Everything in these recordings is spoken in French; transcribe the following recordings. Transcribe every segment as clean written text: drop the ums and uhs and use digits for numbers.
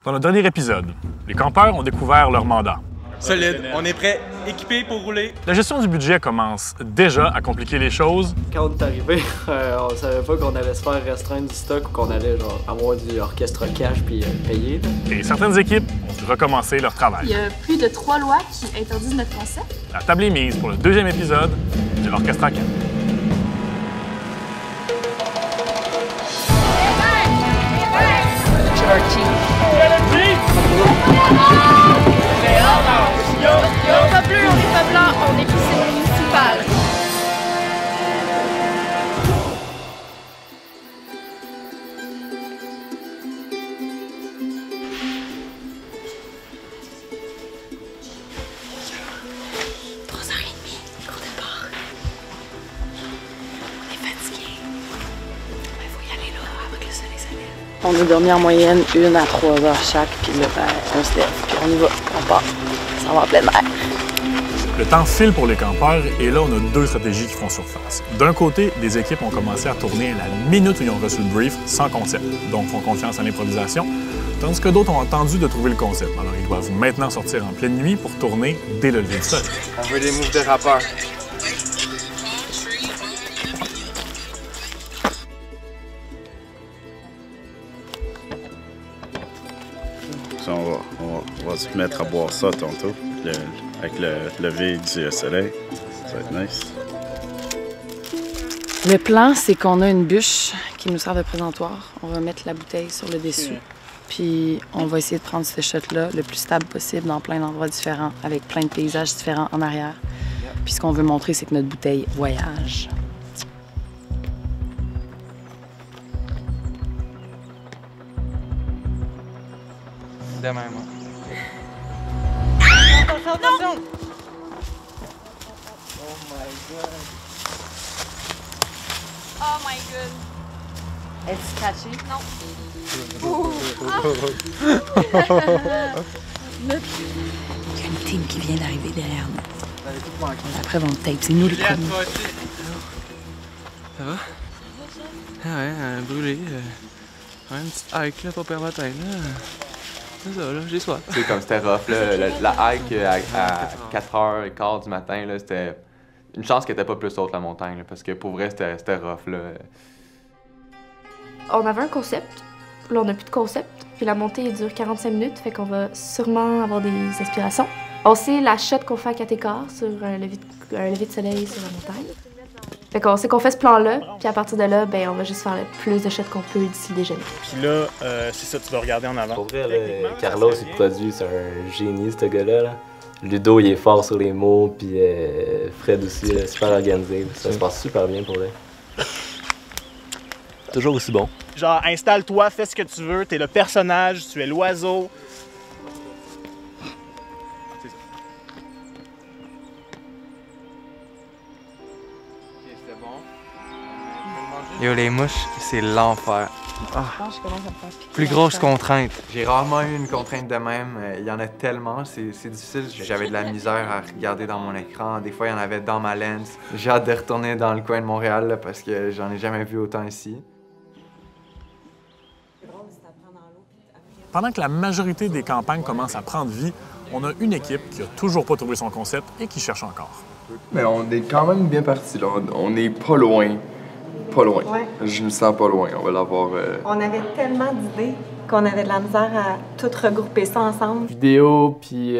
Dans le dernier épisode, les campeurs ont découvert leur mandat. Solide, on est prêt, équipé pour rouler. La gestion du budget commence déjà à compliquer les choses. Quand on est arrivé, on savait pas qu'on allait se faire restreindre du stock ou qu'on allait genre, avoir du orchestre cash puis payer. Là. Et certaines équipes ont dû recommencer leur travail. Il y a plus de 3 lois qui interdisent notre concept. La table est mise pour le deuxième épisode de l'Orchestre à 4. On n'est pas bleu, on n'est pas blanc, on est piscine municipale. On a dormi en moyenne 1 à 3 heures chaque, puis là, on se lève, puis on y va, on part. Ça va en plein air. Le temps file pour les campeurs et là, on a deux stratégies qui font surface. D'un côté, des équipes ont commencé à tourner à la minute où ils ont reçu le brief sans concept, donc font confiance à l'improvisation, tandis que d'autres ont attendu de trouver le concept. Alors, ils doivent maintenant sortir en pleine nuit pour tourner dès le lever du soleil. On veut des moves de rappeurs. On va se mettre à boire ça tantôt, avec le lever du soleil. Ça va être nice. Le plan, c'est qu'on a une bûche qui nous sert de présentoir. On va mettre la bouteille sur le dessus. Puis on va essayer de prendre ce shot-là le plus stable possible dans plein d'endroits différents, avec plein de paysages différents en arrière. Puis ce qu'on veut montrer, c'est que notre bouteille voyage. De même. Non! Oh my god. Est-ce catchy? Non. Il y a une team qui vient d'arriver derrière nous. Après, on tape, c'est nous les premiers. Ça va? Ah ouais, brûlé. Une petite hike là, pas perdre la tête là. C'est ça là, j'ai soif. C'est comme c'était rough là, la hike à 4h15 du matin là, c'était une chance qu'elle était pas plus haute la montagne là, parce que pour vrai c'était rough là. On avait un concept, là on n'a plus de concept, puis la montée elle dure 45 minutes, fait qu'on va sûrement avoir des inspirations. On sait la shot qu'on fait à 4h15 sur un lever de soleil sur la montagne. Fait qu'on sait qu'on fait ce plan-là, puis à partir de là, ben on va juste faire le plus de shots qu'on peut d'ici le déjeuner. Puis là, c'est ça, tu dois regarder en avant. Pour vrai, là, Carlos, il produit, c'est un génie, ce gars-là. Là. Ludo, il est fort sur les mots, puis Fred aussi, là, super organisé. Ça se passe super bien pour lui. Toujours aussi bon. Genre, installe-toi, fais ce que tu veux, t'es le personnage, tu es l'oiseau. Yo, les mouches, c'est l'enfer. Plus grosse contrainte. J'ai rarement eu une contrainte de même, il y en a tellement, c'est difficile. J'avais de la misère à regarder dans mon écran, des fois il y en avait dans ma lens. J'ai hâte de retourner dans le coin de Montréal là, parce que j'en ai jamais vu autant ici. Pendant que la majorité des campagnes commencent à prendre vie, on a une équipe qui a toujours pas trouvé son concept et qui cherche encore. Mais on est quand même bien parti là, on est pas loin. Pas loin. Ouais. Je me sens pas loin. On va l'avoir. On avait tellement d'idées qu'on avait de la misère à tout regrouper ça ensemble. Vidéo puis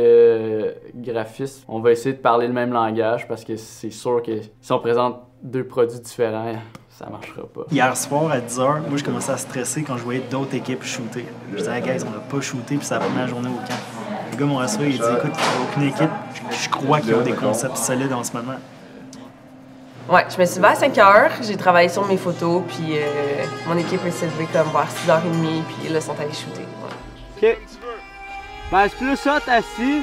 graphisme, on va essayer de parler le même langage parce que c'est sûr que si on présente deux produits différents, ça marchera pas. Hier soir à 10h, moi je commençais à stresser quand je voyais d'autres équipes shooter. Je disais, hey guys, on n'a pas shooté puis c'est la première journée au camp. Le gars m'a rassuré, il dit, écoute, il n'y a aucune équipe. Je crois qu'il y a des concepts solides en ce moment. Ouais, je me suis levée à 5 heures, j'ai travaillé sur mes photos, puis mon équipe s'est levée comme vers 6h30, puis là, ils sont allés shooter. Ouais. OK. Ben, c'est plus ça, t'es assis.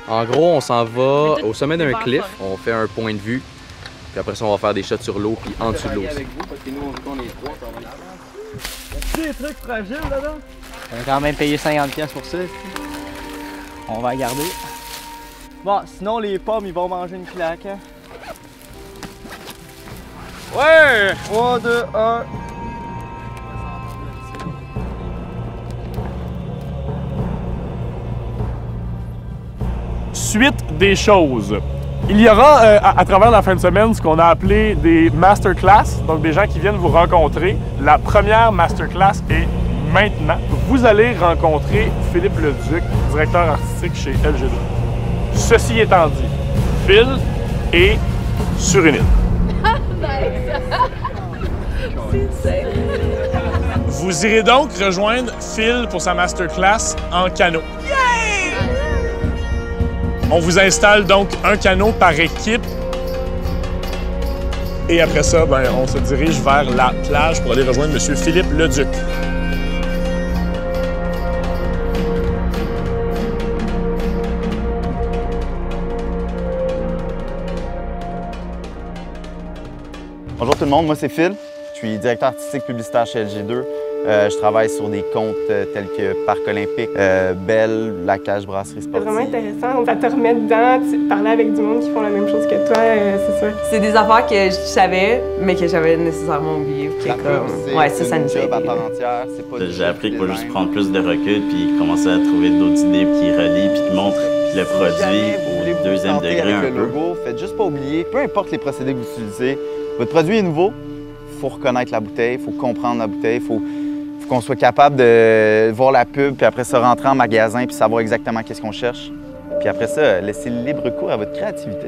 En gros, on s'en va au sommet d'un cliff, on fait un point de vue, puis après ça, on va faire des shots sur l'eau, puis en dessous de l'eau aussi. Des trucs fragiles là-dedans. On a quand même payé 50$ pour ça. On va la garder. Bon, sinon, les pommes, ils vont manger une claque. Hein? Ouais! 3, 2, 1. suite des choses. Il y aura à travers la fin de semaine ce qu'on a appelé des masterclass, donc des gens qui viennent vous rencontrer. La première masterclass est maintenant. Vous allez rencontrer Philippe Leduc, directeur artistique chez LG2. Ceci étant dit, Phil est sur une île. Vous irez donc rejoindre Phil pour sa masterclass en canot. On vous installe donc un canot par équipe. Et après ça, ben, on se dirige vers la plage pour aller rejoindre M. Philippe Leduc. Bonjour tout le monde, moi c'est Phil. Je suis directeur artistique publicitaire chez LG2. Je travaille sur des comptes tels que Parc Olympique, Belle, La Cage, Brasserie Sportive. C'est vraiment intéressant, ça te remet dedans, parler avec du monde qui font la même chose que toi, c'est sûr. C'est des affaires que je savais, mais que j'avais nécessairement oublié. Ouais, ça nous a aidé. J'ai appris qu'il faut juste prendre plus de recul puis commencer à trouver d'autres idées qui relient puis qui montrent le produit au deuxième degré un peu. Faites juste pas oublier, peu importe les procédés que vous utilisez, votre produit est nouveau, il faut reconnaître la bouteille, il faut comprendre la bouteille, il faut qu'on soit capable de voir la pub, puis après ça, rentrer en magasin, puis savoir exactement qu'est-ce qu'on cherche. Puis après ça, laissez le libre cours à votre créativité.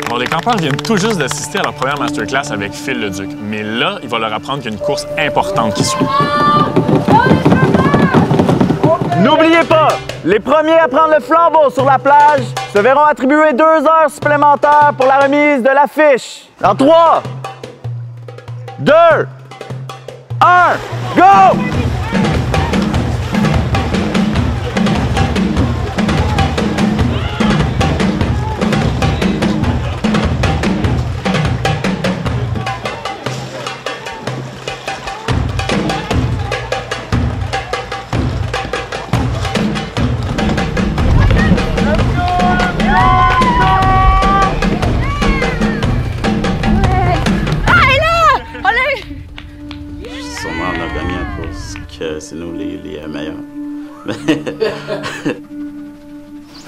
Bon, les campeurs viennent tout juste d'assister à leur première masterclass avec Phil Leduc. Mais là, il va leur apprendre qu'il y a une course importante qui suit. N'oubliez pas, les premiers à prendre le flambeau sur la plage se verront attribuer 2 heures supplémentaires pour la remise de l'affiche. Dans 3, 2, 1, go! C'est nous les meilleurs.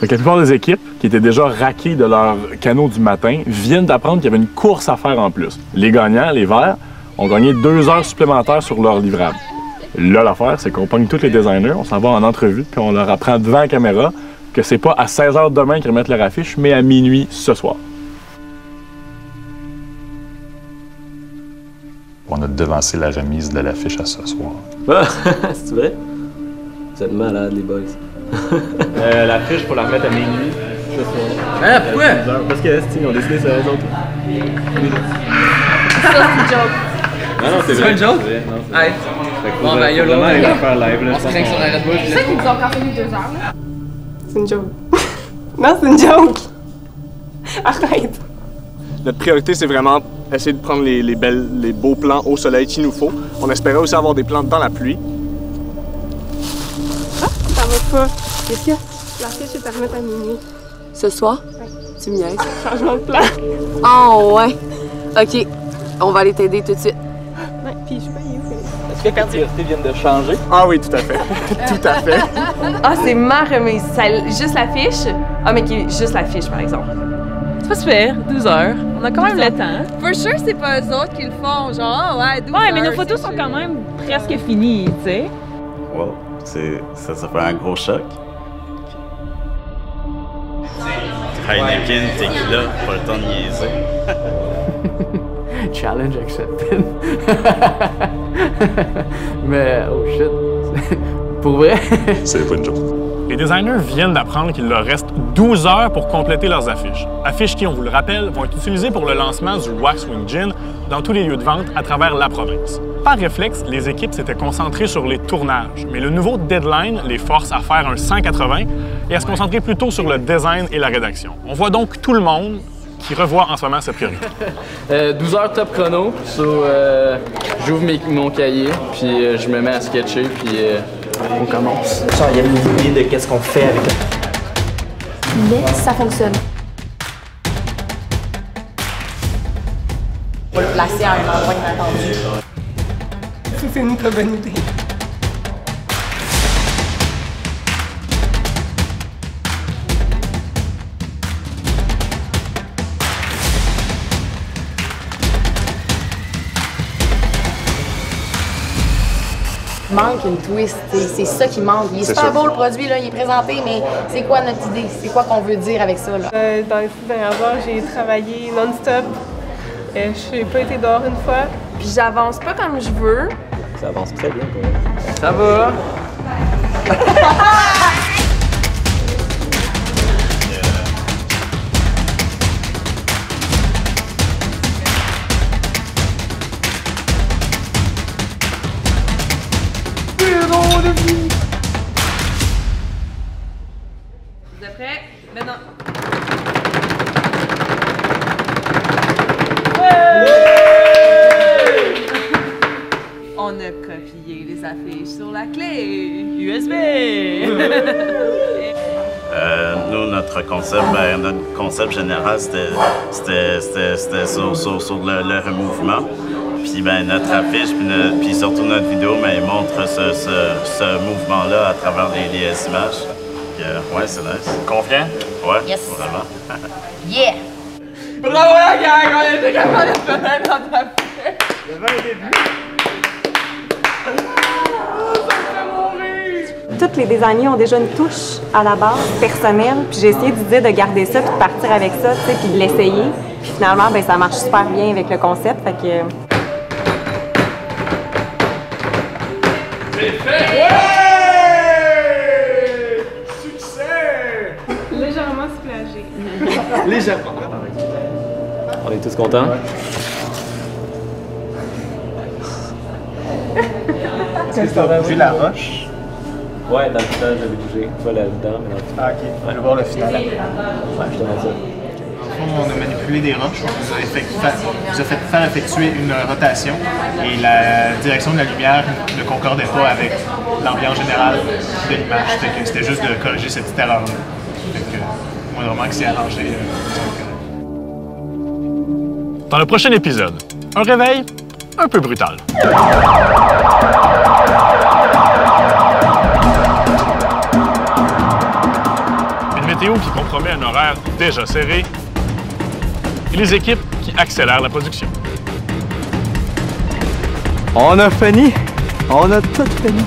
La plupart des équipes qui étaient déjà raquées de leur canot du matin viennent d'apprendre qu'il y avait une course à faire en plus. Les gagnants, les verts, ont gagné 2 heures supplémentaires sur leur livrable. Là, l'affaire, c'est qu'on pogne tous les designers, on s'en va en entrevue, puis on leur apprend devant la caméra que c'est pas à 16 h demain qu'ils remettent leur affiche, mais à minuit ce soir. On a devancé la remise de l'affiche à ce soir. Ah, c'est vrai? Vous êtes malades, les boys. L'affiche, faut la remettre à minuit ce soir. Ah, pourquoi? Parce que, ils ont décidé ça eux autres. Ça, c'est une joke. Non, c'est pas une joke? Hey. Bon, ben, YOLO. On va faire live, là. On se craque sur la Red Bull. C'est ça qu'ils nous ont encore fait 2 heures, là? C'est une joke. Non, c'est une joke. Arrête. Notre priorité, c'est vraiment essayer de prendre les beaux plans au soleil qu'il nous faut. On espérait aussi avoir des plans dans la pluie. Ah, ça va pas. Qu'est-ce qu'il y a? L'affiche est à remettre à minuit. Ce soir? Ouais. Tu me niaises? Changement de plan. Oh, ouais. OK. On va aller t'aider tout de suite. Ouais, puis je sais pas, il est où, Félix? Est-ce que les priorités viennent de changer? Ah oui, tout à fait. Tout à fait. Ah, c'est ma remise. Juste l'affiche? Ah, mais qui est juste l'affiche, par exemple. C'est pas super, 12 heures. On a quand même le temps. For sure, c'est pas eux autres qui le font, genre, ouais, 12 ouais, heures, mais nos photos sont quand même presque finies, tu sais. Wow, ça fait un gros choc. Heineken, tequila, pas le temps de niaiser. Challenge accepted. Mais, oh shit. Pour vrai? C'est pas une joke. Les designers viennent d'apprendre qu'il leur reste 12 heures pour compléter leurs affiches. Affiches qui, on vous le rappelle, vont être utilisées pour le lancement du Waxwing Gin dans tous les lieux de vente à travers la province. Par réflexe, les équipes s'étaient concentrées sur les tournages, mais le nouveau deadline les force à faire un 180 et à se concentrer plutôt sur le design et la rédaction. On voit donc tout le monde qui revoit en ce moment cette priorité. 12 heures top chrono, j'ouvre mon cahier, puis je me mets à sketcher, puis on commence. Il y a une idée de qu'est-ce qu'on fait avec ça. Mais ça fonctionne. On va le placer à un endroit inattendu. C'est une très bonne idée. manque une twist. C'est ça qui manque. Il est super beau le produit, là, il est présenté, mais c'est quoi notre idée? C'est quoi qu'on veut dire avec ça? Là? Dans les 6 dernières heures, j'ai travaillé non-stop. Je n'ai pas été dehors une fois. Puis j'avance pas comme je veux. Ça avance très bien pour elle. Ça va? Vous êtes prêts? Maintenant. On a copié les affiches sur la clé USB. Nous, notre concept général, c'était sur le remouvement. Puis notre affiche, puis surtout notre vidéo, montre ce mouvement-là à travers les images. Ouais, c'est nice. Confiant? Ouais, yes. Vraiment. Yeah! Bravo la gang, on était capable de faire un autre affaire. Il y avait un début. Tous les designers ont déjà une touche à la base personnelle, puis j'ai essayé de dire de garder ça, puis de partir avec ça, tu sais, puis de l'essayer. Puis finalement, ben, ça marche super bien avec le concept, fait que... C'est fait! Ouais! Succès! Légèrement soulagée. Légèrement. On est tous contents? Est-ce que tu as bougé la roche? Ouais, dans le final, j'avais bougé. Pas là-dedans, mais dans le final. Ah, ok. On va voir le final après. Ouais, je te montre ça. On a manipulé des roches, on vous a fait faire effectuer une rotation et la direction de la lumière ne concordait pas avec l'ambiance générale de l'image. C'était juste de corriger cette petite erreur-là. Moi, vraiment que c'est arrangé. Dans le prochain épisode, un réveil un peu brutal. Une météo qui compromet un horaire déjà serré et les équipes qui accélèrent la production. On a fini! On a tout fini!